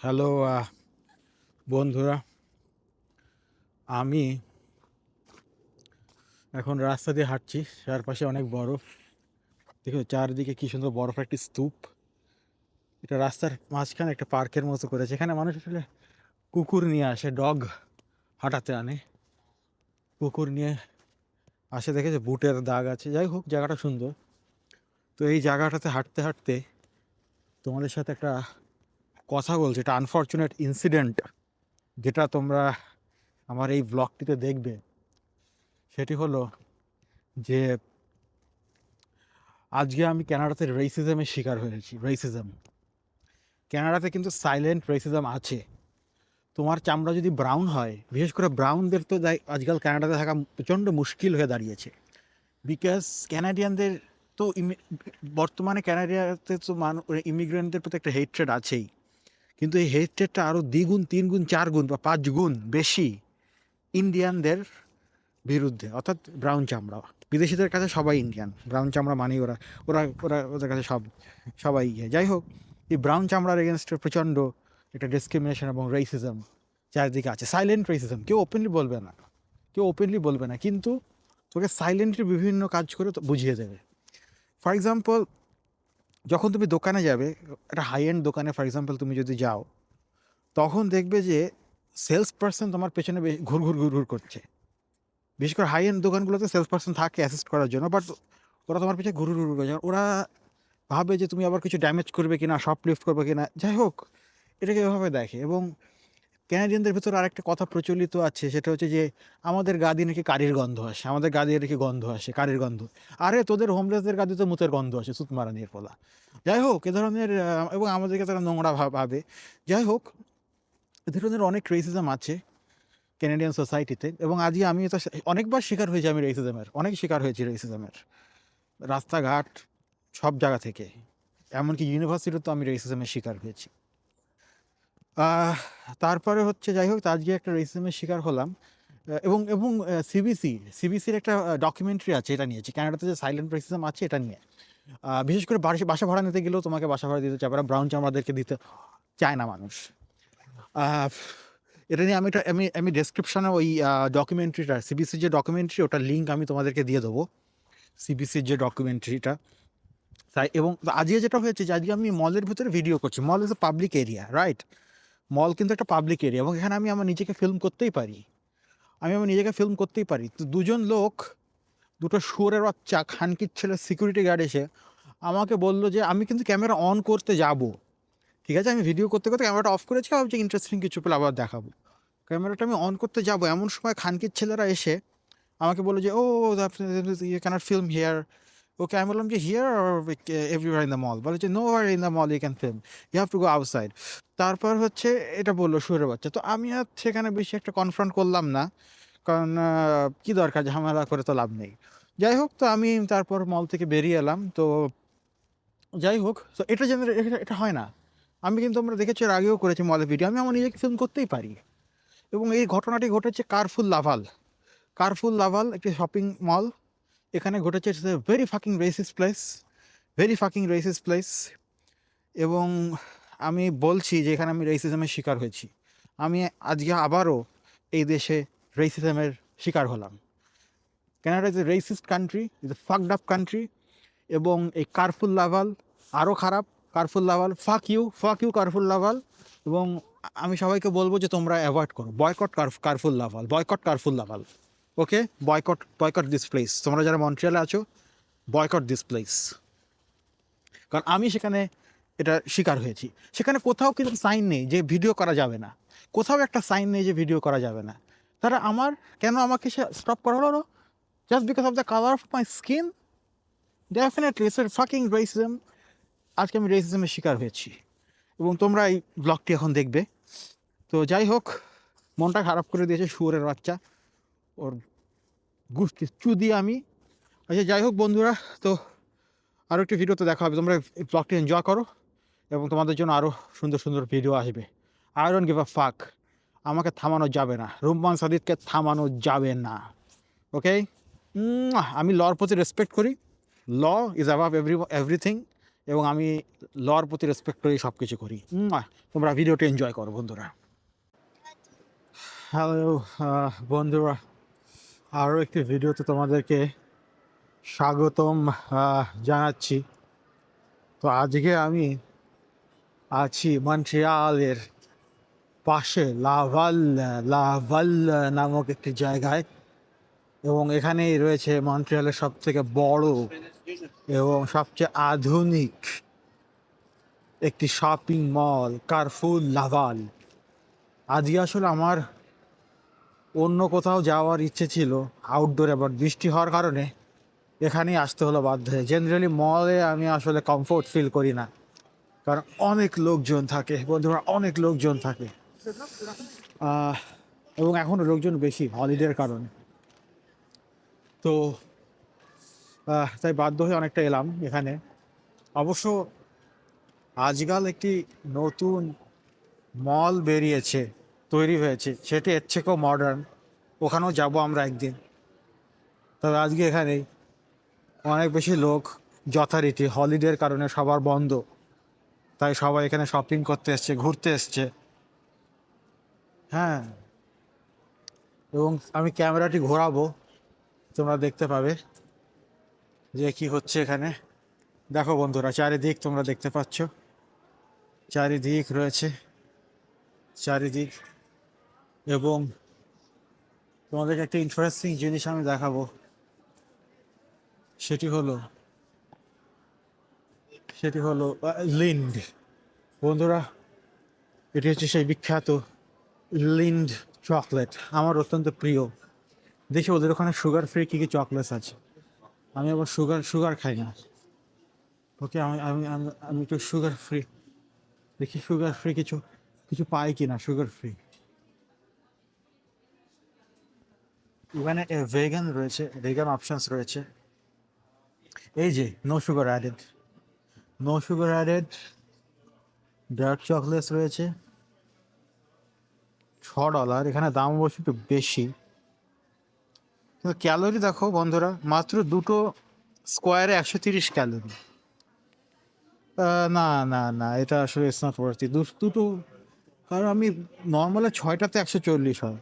Hello বন্ধুরা, আমি এখন রাস্তা দিয়ে হাঁটছি। চারপাশে অনেক বরফ। দেখো চারদিকে কি সুন্দর বরফ একটি স্তূপ। এটা রাস্তার মাঝখানে একটা পার্কের মতো করেছে। এখানে মানুষ আসলে কুকুর নিয়ে আসে, ডগ হাঁটাতে আনে, কুকুর নিয়ে আসে। দেখেছে বুটের দাগ আছে। যাই হোক, জায়গাটা সুন্দর। তো এই জায়গাটাতে হাঁটতে হাঁটতে তোমাদের সাথে একটা কথা বলছি, এটা আনফর্চুনেট ইনসিডেন্ট যেটা তোমরা আমার এই ব্লগটিতে দেখবে। সেটি হলো যে আজকে আমি কানাডাতে রেসিজমের শিকার হয়েছি। কানাডাতে কিন্তু সাইলেন্ট রেসিজম আছে। তোমার চামড়া যদি ব্রাউন হয়, বিশেষ করে ব্রাউনদের তো আজকাল কানাডাতে থাকা প্রচণ্ড মুশকিল হয়ে দাঁড়িয়েছে। বিকজ ক্যানাডিয়ানদের তো বর্তমানে ক্যানাডিয়াতে তো ইমিগ্রেন্টদের প্রতি একটা হেট্রেড আছেই, কিন্তু এই হেট্রেডটা আরও দ্বিগুণ, 3 গুণ, 4 গুণ বা 5 গুণ বেশি ইন্ডিয়ানদের বিরুদ্ধে, অর্থাৎ ব্রাউন চামড়া। বিদেশিদের কাছে সবাই ইন্ডিয়ান, ব্রাউন চামড়া মানেই ওরা ওরা ওরা ওদের কাছে সবাই যাই হোক, এই ব্রাউন চামড়ার এগেনস্টে প্রচণ্ড একটা ডিসক্রিমিনেশন এবং রেসিজম চারিদিকে আছে। সাইলেন্ট রেসিজম, কেউ ওপেনলি বলবে না, কিন্তু তোকে সাইলেন্টলি বিভিন্ন কাজ করে তো বুঝিয়ে দেবে। ফর এক্সাম্পল, যখন তুমি দোকানে যাবে, একটা হাই এন্ড দোকানে ফর এক্সাম্পল তুমি যদি যাও, তখন দেখবে যে সেলস পার্সন তোমার পেছনে ঘুর ঘুর ঘুর ঘুর করছে। বিশেষ করে হাই এন্ড দোকানগুলোতে সেলস পার্সন থাকে অ্যাসিস্ট করার জন্য, বাট ওরা তোমার পিছিয়ে ঘুরু ঘুরু করে। ওরা ভাবে যে তুমি আবার কিছু ড্যামেজ করবে কিনা, শপ লিফট করবে কিনা, যাই হোক, এটাকে এভাবে দেখে। এবং ক্যানাডিয়ানদের ভিতরে আরেকটা কথা প্রচলিত আছে, সেটা হচ্ছে যে আমাদের গা দিয়ে নাকি কারির গন্ধ আসে, আমাদের গা দিয়ে নাকি গন্ধ আসে, কারির গন্ধ। আরে তোদের হোমলেসদের গা দিয়ে তো মুতের গন্ধ আসে, সুত মারা নিয়ে ফলা। যাই হোক, এ ধরনের এবং আমাদেরকে তারা নোংরা ভাবে। যাই হোক, এ ধরনের অনেক রেসিজম আছে ক্যানাডিয়ান সোসাইটিতে। এবং আজকে আমি তো অনেকবার শিকার হয়েছি, আমি অনেক শিকার হয়েছি রেসিজমের, রাস্তাঘাট সব জায়গা থেকে। এমনকি ইউনিভার্সিটিতে তো আমি রেসিজমের শিকার হয়েছি। আহ, তারপরে হচ্ছে, যাই হোক, তো আজকে একটা রেসিজমের শিকার হলাম। এবং এবং সিবিসির একটা ডকুমেন্টারি আছে এটা নিয়ে, যে কানাডাতে যে সাইলেন্ট রেসিজম আছে এটা নিয়ে। বিশেষ করে বাসা ভাড়া নিতে গেলেও তোমাকে বাসা ভাড়া দিতে চায়, ব্রাউন চামড়াদেরকে দিতে চায় না মানুষ। আহ, এটা নিয়ে আমি ডেসক্রিপশনে ওই ডকুমেন্টারিটা, সিবিসির যে ডকুমেন্টারি, ওটার লিঙ্ক আমি তোমাদেরকে দিয়ে দেবো। সিবিসির যে ডকুমেন্টারিটা, তাই। এবং আজকে যেটা হয়েছে, যে আজকে আমি মলের ভিতরে ভিডিও করছি। Mall is a public area, right? Mall কিন্তু একটা পাবলিক এরিয়া, এবং এখানে আমি আমার নিজেকে ফিল্ম করতেই পারি। তো দুজন লোক, দুটো শুয়োরের বাচ্চা খানকির ছেলে সিকিউরিটি গার্ড এসে আমাকে বললো যে আমি কিন্তু ক্যামেরা অন করতে যাব। ঠিক আছে, আমি ভিডিও করতে করতে ক্যামেরাটা অফ করেছি, ভাবছি ইন্টারেস্টিং কিছু পেলে আবার দেখাবো। ক্যামেরাটা আমি অন করতে যাব, এমন সময় খানকির ছেলেরা এসে আমাকে বললো যে ও, you can't film here. Okay, আমি বললাম যে here everywhere in the mall. বলে যে nowhere in the mall you can film, you have to go outside. তারপর হচ্ছে এটা বললো শুয়োরের বাচ্চা। তো আমি আর সেখানে বেশি একটা কনফ্রন্ট করলাম না, কারণ কি দরকার, ঝামেলা করে তো লাভ নেই। যাই হোক, তো আমি তারপর মল থেকে বেরিয়ে এলাম। তো যাই হোক, তো এটা এটা হয় না। আমি কিন্তু, আমরা দেখেছি এর আগেও করেছি মলের ভিডিও, আমি আমার নিজেকে ফিল্ম করতেই পারি। এবং এই ঘটনাটি ঘটেছে কারফুল লাভাল, একটি শপিং মল। এখানে ঘটেছে, it's a very fucking racist place. এবং আমি বলছি যে এখানে আমি রেসিজমের শিকার হয়েছি। আমি আজকে আবারও এই দেশে রেসিজমের শিকার হলাম। Canada is a racist country, is a fucked up country. এবং এই কারফুল লাভাল আরও খারাপ। Fuck you কারফুল Laval. এবং আমি সবাইকে বলবো যে তোমরা অ্যাভয়েড করো, boycott Carrefour Laval. Okay, boycott this place. তোমরা যারা মন্ট্রিয়ালে আছো, বয়কট দিস প্লেস। কারণ আমি সেখানে এটা শিকার হয়েছি। সেখানে কোথাও কিন্তু সাইন নেই যে ভিডিও করা যাবে না, কোথাও একটা সাইন নেই যে ভিডিও করা যাবে না। তারা কেন আমাকে সে স্টপ করা হলো? Just because of the colour of my skin? Definitely it's a fucking racism. আজকে আমি রেসিজমের শিকার হয়েছি, এবং তোমরা এই ব্লগটি এখন দেখবে। তো যাই হোক, মনটা খারাপ করে দিয়েছে শুয়োরের বাচ্চা, ওর গুষ্টি চুদি আমি। আচ্ছা, যাই হোক বন্ধুরা, তো আরও একটি ভিডিওতে দেখা হবে। তোমরা এই ব্লগটি এনজয় করো, এবং তোমাদের জন্য আরও সুন্দর সুন্দর ভিডিও আসবে। আই ডোন্ট গিভ আ ফাক। আমাকে থামানো যাবে না, রুম্মান সাদিদকে থামানো যাবে না। ওকে, আমি লর প্রতি রেসপেক্ট করি। ল ইজ অ্যাবাভ এভরিথিং, এবং আমি লর প্রতি রেসপেক্ট করেই সব কিছু করি। তোমরা ভিডিওটা এনজয় করো বন্ধুরা। হ্যালো বন্ধুরা, আরও একটি ভিডিওতে তোমাদেরকে স্বাগতম জানাচ্ছি। তো আজকে আমি আছি মন্ট্রিয়ালের পাশে লাভাল লাভাল নামক একটি জায়গায়, এবং এখানেই রয়েছে মন্ট্রিয়ালের সব থেকে বড় এবং সবচেয়ে আধুনিক একটি শপিং মল, কারফুর লাভাল। আজকে আসলে আমার অন্য কোথাও যাওয়ার ইচ্ছে ছিল আউটডোরে, বাট বৃষ্টি হওয়ার কারণে এখানেই আসতে হলো বাধ্য হয়ে। জেনারেলি মলে আমি আসলে কমফোর্ট ফিল করি না, কারণ অনেক লোকজন থাকে বন্ধুরা, অনেক লোকজন থাকে, এবং এখনও লোকজন বেশি হলিডের কারণে। তো তাই বাধ্য হয়ে অনেকটা এলাম এখানে। অবশ্য আজকাল একটি নতুন মল বেরিয়েছে, তৈরি হয়েছে, সেটি এর থেকেও মডার্ন। ওখানেও যাবো আমরা একদিন। তবে আজকে এখানেই অনেক বেশি লোক, যথারীতি হলিডের কারণে সবার বন্ধ, তাই সবাই এখানে শপিং করতে এসছে, ঘুরতে এসছে। হ্যাঁ, এবং আমি ক্যামেরাটি ঘোরাবো, তোমরা দেখতে পাবে যে কি হচ্ছে এখানে। দেখো বন্ধুরা, চারিদিক তোমরা দেখতে পাচ্ছ, চারিদিক রয়েছে, চারিদিক। এবং তোমাদেরকে একটা ইন্টারেস্টিং জিনিস আমি দেখাবো, সেটি হলো লিন্ড। বন্ধুরা, এটি হচ্ছে সেই বিখ্যাত লিন্ড চকলেট, আমার অত্যন্ত প্রিয়। দেখি ওদের ওখানে সুগার ফ্রি কী কী চকলেটস আছে। আমি আবার সুগার খাই না। ওকে, আমি আমি আমি আমি একটু সুগার ফ্রি দেখি, সুগার ফ্রি কিছু কিছু পাই কি না সুগার ফ্রি। এখানে ভেগান রয়েছে, ভেগান অপশনস রয়েছে। এই যে no sugar added dark chocolates রয়েছে, $6। এখানে দাম অবশ্য একটু বেশি, কিন্তু ক্যালোরি দেখো বন্ধুরা, মাত্র দুটো স্কোয়ারে 130 ক্যালোরি। না না না, এটা আসলে ইটস নট ওয়ার্থ ইট। দুটো, কারণ আমি নর্মালে 6টাতে 140 হয়,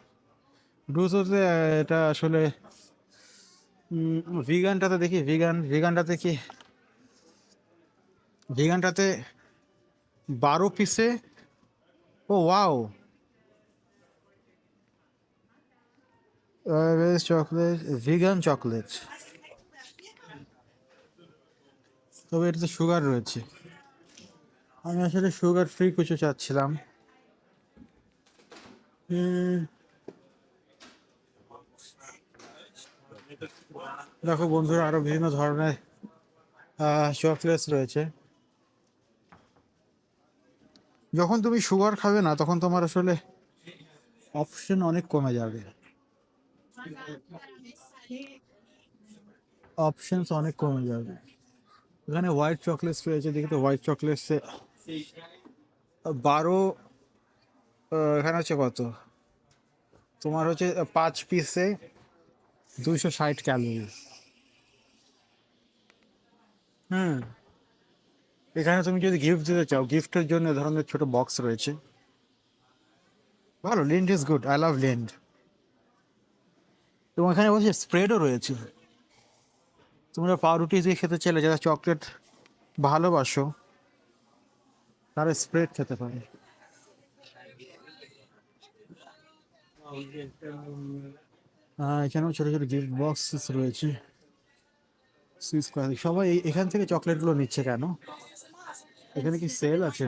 দুটোতে এটা আসলে। ভিগানটাতে দেখি, ভিগানটাতে 12 পিসে, ও ওয়াও, চকলেট, ভিগান চকলেট, তবে এটাতে সুগার রয়েছে। আমি আসলে সুগার ফ্রি কিছু চাচ্ছিলাম। দেখো বন্ধুরা, আরো বিভিন্ন ধরনের চকলেটস রয়েছে। যখন তুমি সুগার খাবে না, তখন তোমার আসলে অপশন অনেক কমে যাবে, অপশনস অনেক কমে যাবে। এখানে হোয়াইট চকলেটস রয়েছে, দেখি তো হোয়াইট চকলেটসে 12, এখানে হচ্ছে কত, তোমার হচ্ছে 5 পিসে 260 ক্যালোরি। হুম, এখানে তুমি যদি গিফট দিতে চাও, গিফটের জন্য এ ধরনের ছোট বক্স রয়েছে। ভালো, leaned is good, I love leaned. এবং এখানে বলছে স্প্রেডও রয়েছে, তোমরা পাউরুটি দিয়ে খেতে চাইলে, যারা চকলেট ভালোবাসো তারা স্প্রেড খেতে পারে। এখানেও ছোটো ছোটো গিফট বক্সেস রয়েছে। সবাই এখান থেকে চকলেটগুলো নিচ্ছে কেন? এখানে কি সেল আছে?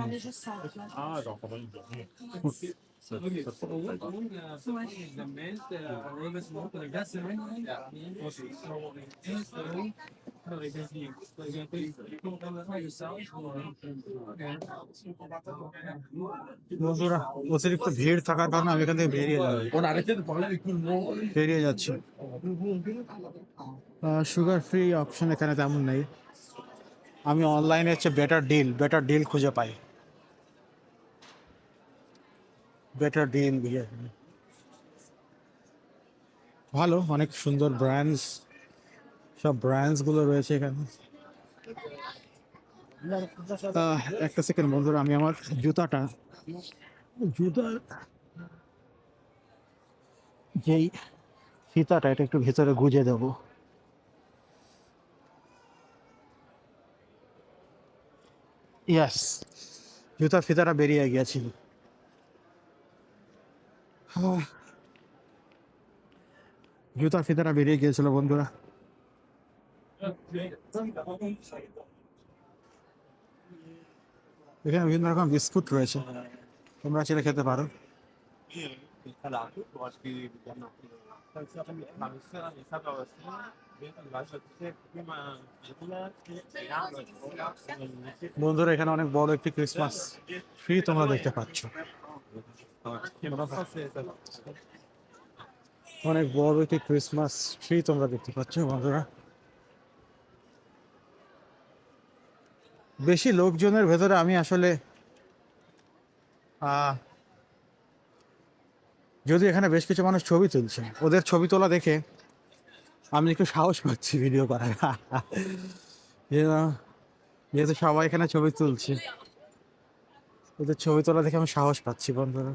বন্ধুরা, অতিরিক্ত ভিড় থাকার কারণে আমি এখান থেকে বেরিয়ে যাচ্ছি। সুগার ফ্রি অপশন এখানে তেমন নেই। আমি অনলাইনে হচ্ছে বেটার ডিল খুঁজে পাই, বেটার ডিল দিয়ে। ভালো, অনেক সুন্দর ব্র্যান্ডস, সব ব্র্যান্ডসগুলো রয়েছে এখানে। একটা সেকেন্ড বন্ধুরা, আমি আমার জুতাটা জুতার যেই ফিতাটা এটা একটু ভেতরে গুজে দেবো। ইয়াস, জুতার ফিতাটা বেরিয়ে গিয়েছিল। আহ, জুতার ফিতাটা বেরিয়ে গিয়েছিল বন্ধুরা। এখানে বিভিন্ন রকম বিস্কুট রয়েছে, তোমরা চাইলে খেতে পারো। বন্ধুরা এখানে অনেক বড় একটি ক্রিসমাস ট্রি তোমরা দেখতে পাচ্ছ, অনেক বড় একটি ক্রিসমাস ট্রি তোমরা দেখতে পাচ্ছ বন্ধুরা। বেশি লোকজনের ভেতরে আমি আসলে যদি এখানে বেশ কিছু মানুষ ছবি তুলছে, ওদের ছবি তোলা দেখে আমি একটু সাহস পাচ্ছি ভিডিও করার। যেহেতু সবাই এখানে ছবি তুলছে, ওদের ছবি তোলা দেখে আমি সাহস পাচ্ছি বন্ধুরা।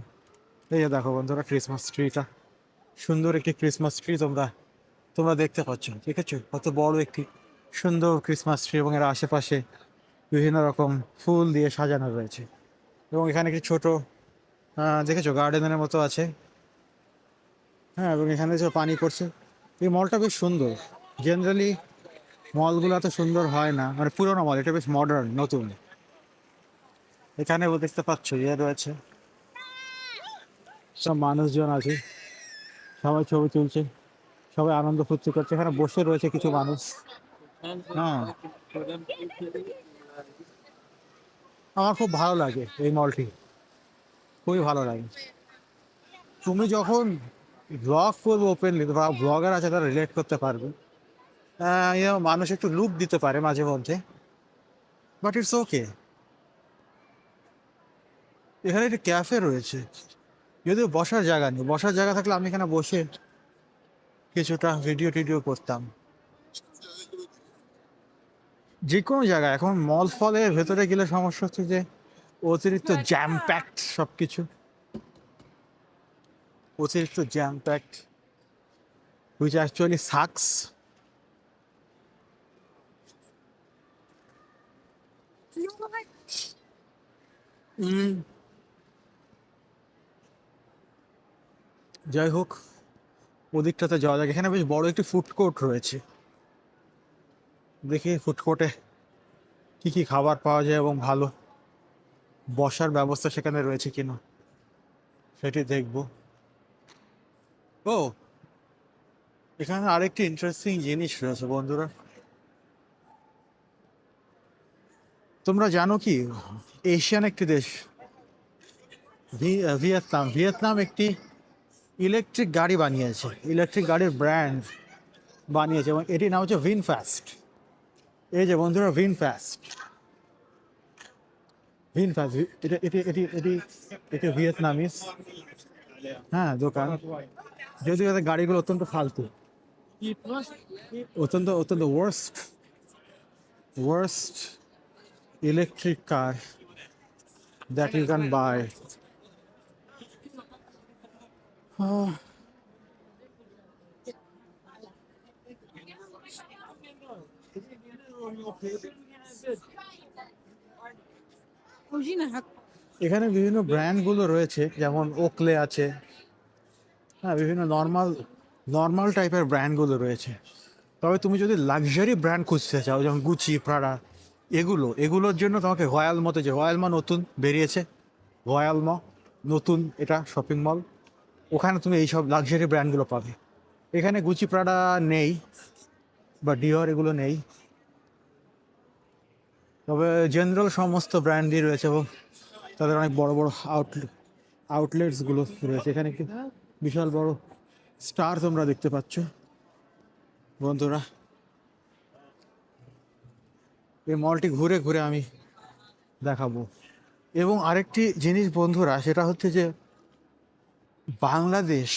এই যে দেখো বন্ধুরা, ক্রিসমাস ট্রিটা, সুন্দর একটি ক্রিসমাস ট্রি তোমরা তোমরা দেখতে পাচ্ছ, ঠিক আছে? কত বড় একটি সুন্দর ক্রিসমাস ট্রি, এবং এর আশেপাশে বিভিন্ন রকম ফুল দিয়ে সাজানো রয়েছে। এবং এখানে একটি ছোট দেখেছো গার্ডেনের মতো আছে। হ্যাঁ, এবং এখানে যে পানি পড়ছে। এই মলটা বেশ সুন্দর। জেনারেলি মলগুলো এত সুন্দর হয় না, মানে পুরোনো মল, এটা বেশ মডার্ন, নতুন। এখানে দেখতে পাচ্ছ ইয়ে রয়েছে, সব মানুষজন আছে, সবাই ছবি তুলছে, সবাই আনন্দ ফুর্তি করছে, এখানে বসে রয়েছে কিছু মানুষ। হ্যাঁ, আমার খুব ভালো লাগে এই মলটি, খুবই ভালো লাগে। তুমি যখন ব্লগ করবে ওপেনলি, বা ব্লগার আছে তারা রিলেট করতে পারবে। মানুষ একটু লুক দিতে পারে মাঝে মধ্যে, বাট ইটস ওকে। এখানে একটা ক্যাফে রয়েছে, যদিও বসার জায়গা নেই। বসার জায়গা থাকলে আমি এখানে বসে কিছুটা ভিডিও টিডিও করতাম। যে কোনো জায়গায় এখন মল ফলের ভেতরে গেলে সমস্যা হচ্ছে যে অতিরিক্ত জ্যাম প্যাকড সব কিছু, অতিরিক্ত jam packed, which actually sucks. যাই হোক, ওদিকটাতে যাওয়া যাক। এখানে বেশ বড় একটি ফুড কোর্ট রয়েছে, দেখি ফুড কোর্টে কি কি খাবার পাওয়া যায় এবং ভালো বসার ব্যবস্থা সেখানে রয়েছে কিনা সেটি দেখব। ও, এখানে আরেকটি ইন্টারেস্টিং জিনিস রয়েছে বন্ধুরা। তোমরা জানো কি, এশিয়ান একটি দেশ ভিয়েতনাম, ভিয়েতনাম একটি ইলেকট্রিক গাড়ি বানিয়েছে, ইলেকট্রিক গাড়ির ব্র্যান্ড বানিয়েছে, এবং এটির নাম হচ্ছে ভিনফাস্ট। এই যে বন্ধুরা, ভিনফাস্ট, ভিনফাস্ট, এটা এটি এটি এটি এটি ভিয়েতনামিস, হ্যাঁ, দোকান। যদিও এদের গাড়িগুলো অত্যন্ত ফালতু, অত্যন্ত অত্যন্ত worst worst electric car that you can buy. এখানে বিভিন্ন ব্র্যান্ডগুলো রয়েছে, যেমন ওকলে আছে, হ্যাঁ, বিভিন্ন নর্মাল নর্মাল টাইপের ব্র্যান্ডগুলো রয়েছে। তবে তুমি যদি লাক্সারি ব্র্যান্ড খুঁজতে চাও, যেমন গুচি, প্রাডা, এগুলোর জন্য তোমাকে রয়্যাল মতে, যে রয়্যাল মল নতুন বেরিয়েছে, রয়্যাল মল নতুন এটা শপিং মল, ওখানে তুমি এইসব লাক্সারি ব্র্যান্ডগুলো পাবে। এখানে গুচি, প্রাডা নেই, বা ডিওর এগুলো নেই। তবে জেনারেল সমস্ত ব্র্যান্ডই রয়েছে, এবং তাদের অনেক বড় বড় আউটলেটসগুলো রয়েছে। এখানে একটি বিশাল বড় স্টার তোমরা দেখতে পাচ্ছ বন্ধুরা। এই মলটি ঘুরে ঘুরে আমি দেখাবো। এবং আরেকটি জিনিস বন্ধুরা, সেটা হচ্ছে যে বাংলাদেশ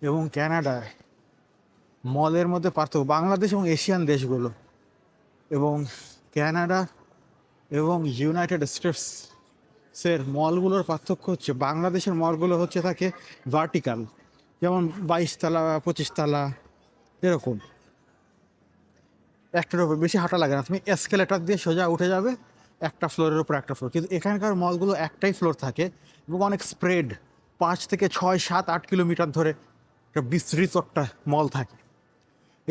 এবং কানাডায় মলের মধ্যে পার্থক্য, বাংলাদেশ এবং এশিয়ান দেশগুলো এবং কানাডা এবং ইউনাইটেড স্টেটসের মলগুলোর পার্থক্য হচ্ছে বাংলাদেশের মলগুলো হচ্ছে থাকে ভার্টিক্যাল, যেমন 22 তলা 25 তলা এরকম, একটার উপর বেশি হাঁটা লাগে না, তুমি এসকেলেটার দিয়ে সোজা উঠে যাবে একটা ফ্লোরের উপর একটা ফ্লোর। কিন্তু এখানকার মলগুলো একটাই ফ্লোর থাকে এবং অনেক স্প্রেড, 5 থেকে 6 7 8 কিলোমিটার ধরে একটা বিস্তৃত একটা মল থাকে।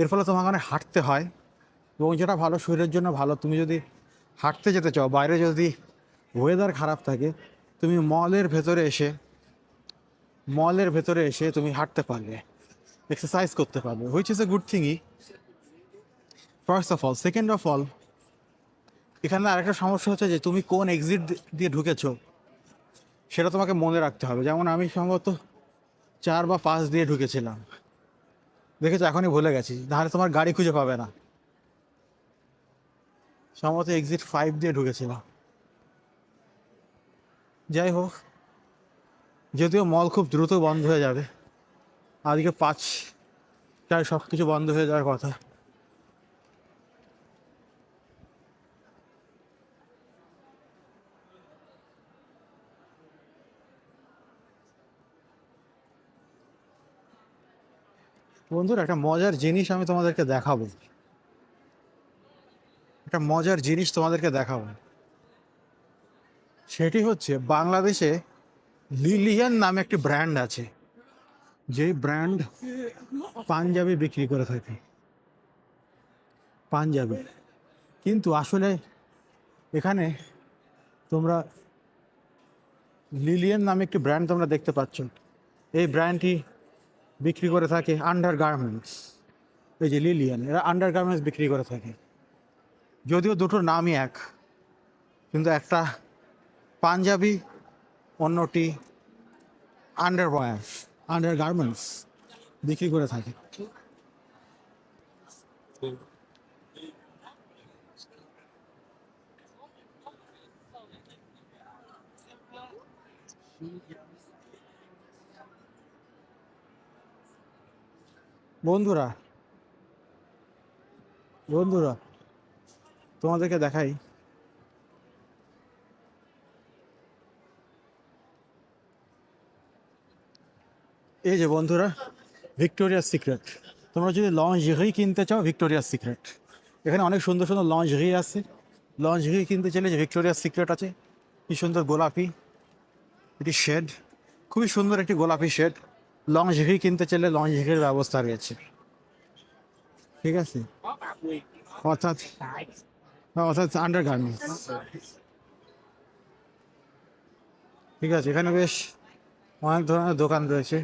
এর ফলে তোমাকে অনেক হাঁটতে হয় এবং যেটা ভালো, শরীরের জন্য ভালো। তুমি যদি হাঁটতে যেতে চাও বাইরে, যদি ওয়েদার খারাপ থাকে, তুমি মলের ভেতরে এসে তুমি হাঁটতে পারবে, এক্সারসাইজ করতে পারবে, হুইচ ইজ এ গুড থিংই first of all. Second of all, এখানে আরেকটা সমস্যা হচ্ছে যে তুমি কোন এক্সিট দিয়ে ঢুকেছো সেটা তোমাকে মনে রাখতে হবে। যেমন আমি সম্ভবত 4 বা 5 দিয়ে ঢুকেছিলাম, দেখেছো, এখনই ভুলে গেছি, তাহলে তোমার গাড়ি খুঁজে পাবে না। সম্ভবত এক্সিট 5 দিয়ে ঢুকেছিলাম। যাই হোক, যদিও মল খুব দ্রুত বন্ধ হয়ে যাবে, আজকে 5টায় সব কিছু বন্ধ হয়ে যাওয়ার কথা। বন্ধুরা, একটা মজার জিনিস আমি তোমাদেরকে দেখাবো, একটা মজার জিনিস তোমাদেরকে দেখাবো। সেটি হচ্ছে বাংলাদেশে লিলিয়ান নামে একটি ব্র্যান্ড আছে, যেই ব্র্যান্ড পাঞ্জাবি বিক্রি করে থাকে, পাঞ্জাবি। কিন্তু আসলে এখানে তোমরা লিলিয়ান নামে একটি ব্র্যান্ড তোমরা দেখতে পাচ্ছ। এই ব্র্যান্ডটি বিক্রি করে থাকে আন্ডার গার্মেন্টস। এই যে লিলিয়ান, এরা আন্ডার গার্মেন্টস বিক্রি করে থাকে। যদিও দুটোর নামই এক, কিন্তু একটা পাঞ্জাবি, অন্যটি আন্ডার গার্মেন্টস বিক্রি করে থাকে। বন্ধুরা বন্ধুরা তোমাদেরকে দেখাই, এই যে বন্ধুরা, ভিক্টোরিয়াস সিক্রেট। তোমরা যদি লঞ্জেরি কিনতে চাও, ভিক্টোরিয়াস সিক্রেট। এখানে অনেক সুন্দর সুন্দর লঞ্জেরি আছে। লঞ্জেরি কিনতে চাইলে যে ভিক্টোরিয়াস সিক্রেট আছে, কি সুন্দর গোলাপি এটি শেড, খুবই সুন্দর একটি গোলাপি শেড। লঞ্জেরি কিনতে চাইলে লঞ্জেরির ব্যবস্থা রয়েছে, ঠিক আছে। অর্থাৎ অর্থাৎ আন্ডার গার্মেন্টস, ঠিক আছে। এখানে বেশ অনেক ধরনের দোকান রয়েছে।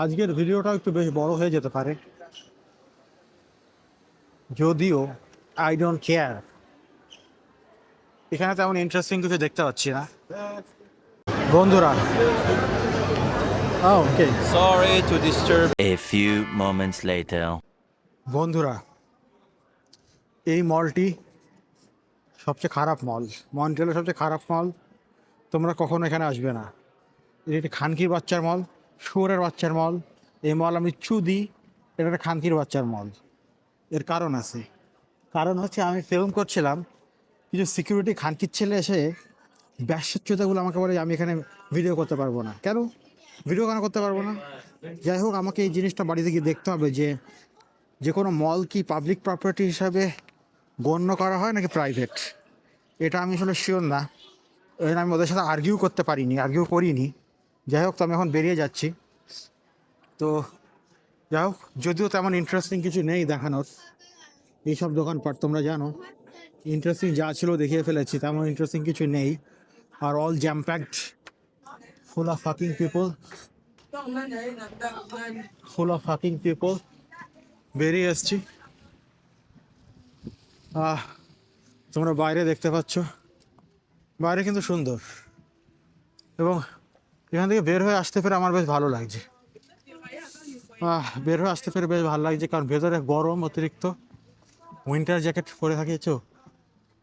আজকের ভিডিওটা একটু বেশ বড় হয়ে যেতে পারে, যদিও আই ডোন্ট কেয়ার। এখানে তেমন ইন্টারেস্টিং কিছু দেখতে পাচ্ছি না বন্ধুরা। ওকে, Sorry to disturb. A few moments later. বন্ধুরা, এই মলটি সবচেয়ে খারাপ মল, মন্ট্রিয়ালের সবচেয়ে খারাপ মল। তোমরা কখনো এখানে আসবে না। এটা একটি খানকির বাচ্চার মল, শুয়োরের বাচ্চার মল। এই মল আমি দিই, এটা একটা খানকির বাচ্চার মল। এর কারণ আছে, কারণ হচ্ছে আমি ফিল্ম করছিলাম, কিছু সিকিউরিটি খানকির ছেলে এসে ব্যাসাচ্যতাগুলো আমাকে বলে আমি এখানে ভিডিও করতে পারবো না। কেন ভিডিও কেন করতে পারবো না? যাই হোক, আমাকে এই জিনিসটা বাড়িতে গিয়ে দেখতে হবে যে যে কোনো মল কি পাবলিক প্রপার্টি হিসাবে গণ্য করা হয় নাকি প্রাইভেট। এটা আমি আসলে শিওর না, আমি ওদের সাথে আর্গিউ করিনি। যাই হোক, তো আমি এখন বেরিয়ে যাচ্ছি। তো যাই হোক, যদিও তেমন ইন্টারেস্টিং কিছু নেই দেখানোর, এইসব দোকানপাট তোমরা জানো, ইন্টারেস্টিং যা ছিল দেখিয়ে ফেলেছি, তেমন ইন্টারেস্টিং কিছু নেই। আর all jam packed, full of fucking people. বেরিয়ে এসছি। তোমরা বাইরে দেখতে পাচ্ছ, বাইরে কিন্তু সুন্দর, এবং এখান থেকে বের হয়ে আসতে পেরে আমার বেশ ভালো লাগছে। বের হয়ে আসতে পেরে বেশ ভালো লাগছে, কারণ ভেতরে গরম অতিরিক্ত। উইন্টার জ্যাকেট পরে থাকিয়েছো,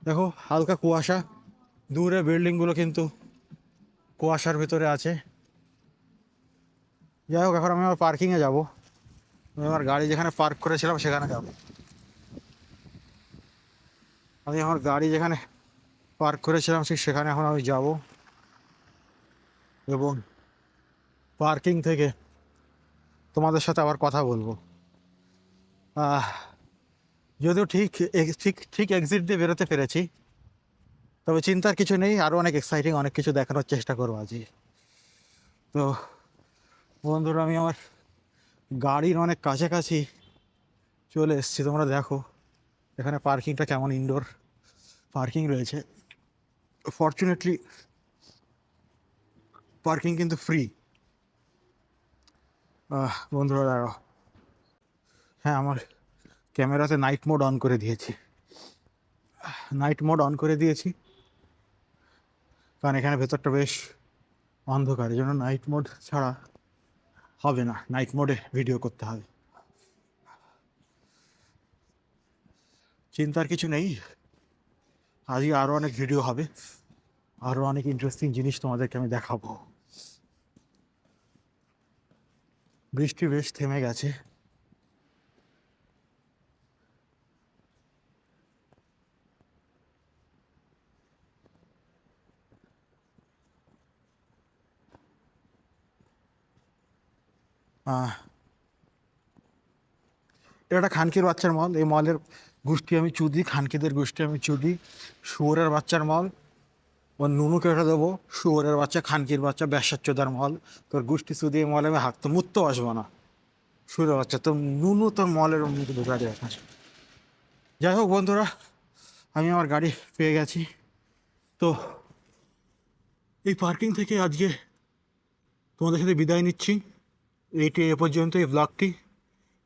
দেখো হালকা কুয়াশা, দূরে বিল্ডিংগুলো কিন্তু কুয়াশার ভিতরে আছে। যাই হোক, এখন আমি আমার পার্কিংয়ে যাব। আমি আমার গাড়ি যেখানে পার্ক করেছিলাম সেখানে যাব। আমি আমার গাড়ি যেখানে পার্ক করেছিলাম সেখানে এখন আমি যাব, এবং পার্কিং থেকে তোমাদের সাথে আবার কথা বলবো। আহ, যদিও ঠিক ঠিক ঠিক এক্সিট দিয়ে বেরোতে পেরেছি, তবে চিন্তার কিছু নেই, আরও অনেক এক্সাইটিং অনেক কিছু দেখানোর চেষ্টা করবো আজকে। তো বন্ধুরা, আমি আমার গাড়ির অনেক কাছাকাছি চলে এসেছি। তোমরা দেখো এখানে পার্কিংটা কেমন ইনডোর পার্কিং রয়েছে। ফর্চুনেটলি পার্কিং কিন্তু ফ্রি। বন্ধুরা দেখো, হ্যাঁ, আমার ক্যামেরাতে নাইট মোড অন করে দিয়েছি। নাইট মোড অন করে দিয়েছি কারণ এখানে ভেতরটা বেশ অন্ধকার, এই জন্য নাইট মোড ছাড়া হবে না, নাইট মোডে ভিডিও করতে হবে। চিন্তার কিছু নেই, আজকে আরও অনেক ভিডিও হবে, আরও অনেক ইন্টারেস্টিং জিনিস তোমাদেরকে আমি দেখাবো। বৃষ্টি বেশ থেমে গেছে। এটা একটা খানকির বাচ্চার মল। এই মলের গোষ্ঠী আমি চুদি, খানকিদের গোষ্ঠী আমি চুদি। শুয়োরের বাচ্চার মল, ওর নুনু কেটে দেবো। শুয়োরের বাচ্চা, খানকির বাচ্চা, ব্যাসাচ্চোদার মল। তোর গোষ্ঠী চুদি এই মলে আমি হাঁকতে মুততে আসবো না। শুয়োরের বাচ্চা তো নুনু তোর মলের মধ্যে ঢোকা দেয় না। যাই হোক বন্ধুরা, আমি আমার গাড়ি পেয়ে গেছি। তো এই পার্কিং থেকে আজকে তোমাদের সাথে বিদায় নিচ্ছি। এইটি এ পর্যন্ত এই ব্লগটি।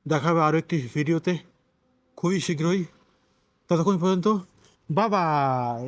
দেখা হবে আরও একটি ভিডিওতে খুবই শীঘ্রই। ততক্ষণ পর্যন্ত বাই বাই।